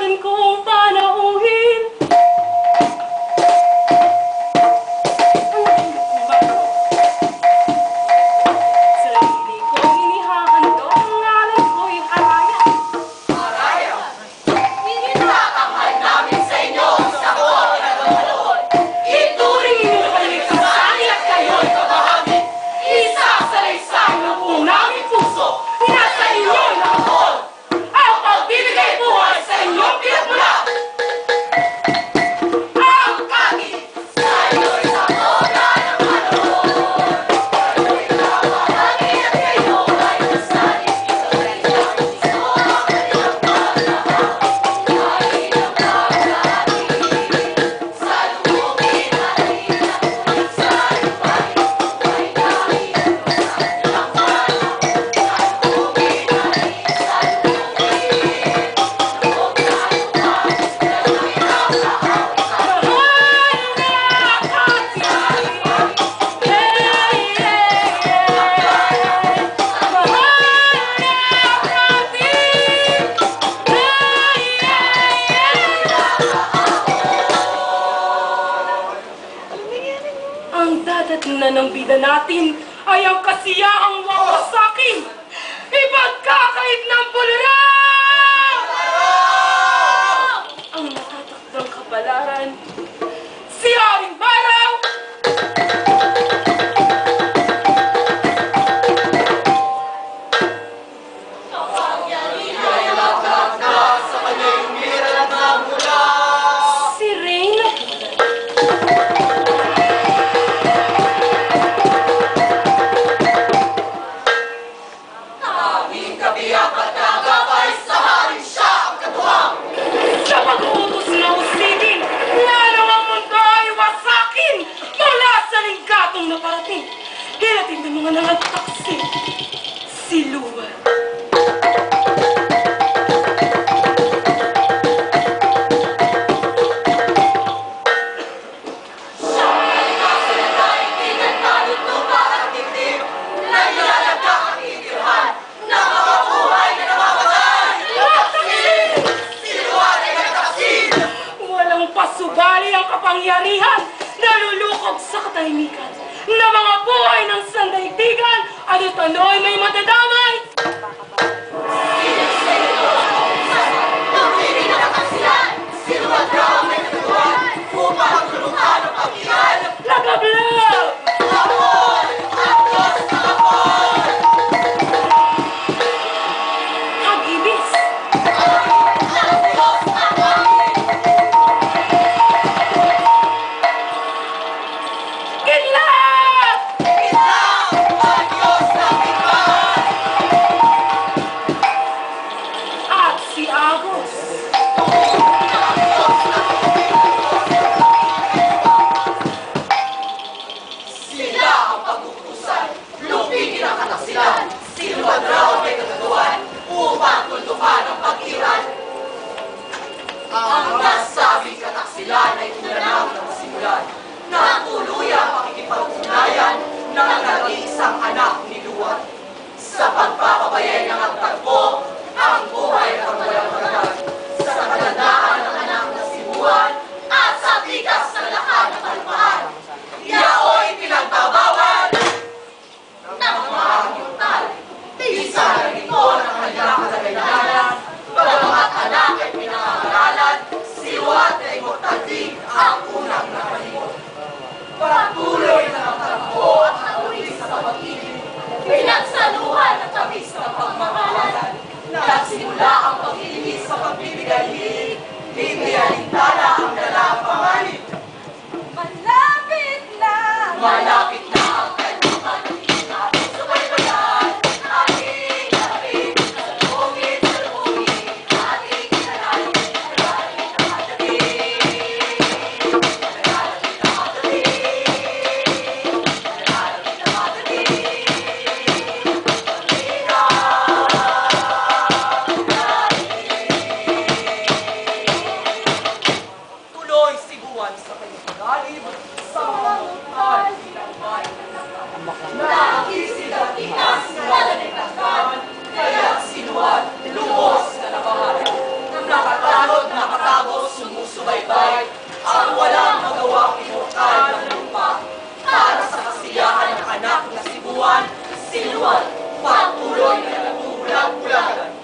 tawagin kong panauhin. Sarili kong inihahandog, ang ngalan ko'y Haraya. Haraya, itatanghal namin sa inyo sa buwan na lumalon. Ituring mo kami kasali at kayo'y kabahagi. Isa sa laysay ng buong naming puso, Nasa inyo nakapon. Ang pagbibigay buhay sa inyong pinagmula. Ang kagi sa iyo'y sa boda ng panahon. Kayo'y nakapahagi at kayo ay nasalis. Ito'y isang puso ang kanilang paglahat. Kain ang pagkati sa lubugin at hinatuloy sa lupay. May kain ang kanilang paglahat. Sa lubugin at sa lubugin. Huwag na lumabas, kayo'y nakahawak sa Ang dadating na ng bida natin ay ang kasiyaang wawasakin. Ipagkakait ng bulira! Ang natatakdang kapalaran, si Haring Baraw! Si Reyna. aming kabiyak at nagabay sa haring siya ang katuwang. Sa pag-uutos na usigin, lalo ang mundo ay wasakin mula sa linggatong na parating. Hilatin ng mga nangagtaksi, si Luwa. Walang pasubali ang kapangyarihan na lulukog sa katahimikan na mga buhay ng sandaigdigan at ano'y may matadamay. Lagablab! Hagibis! Kidlat! At si Agos. Sila ang pag-uutusan, lupigin ang kataksilan, sinuwag raw may kagagawan, upang tuldukan ang pag-iral. Ang nasabing kataksilan ay tunanaw ng simulan, na tuluyang pakikipag-ugnayan ng nag-iisang anak ni Luwan. Sa pagpapabayay ng agtagpo, ang buhay ng walang hanggan, sa kagandahan ng anak na si Buwan, at sa tigas ng lakan ng kalupaan. Yaoy pinagbabawal ng mga yutal. Isa ng ito ng kanyang kalagayanan, bagamat anak ay pinangangaralan, siwat ay mortaldi ang unang nakalimot. Patuloy na ang tagpo at naulis Luwan, patuloy na nagmumulat-mulagan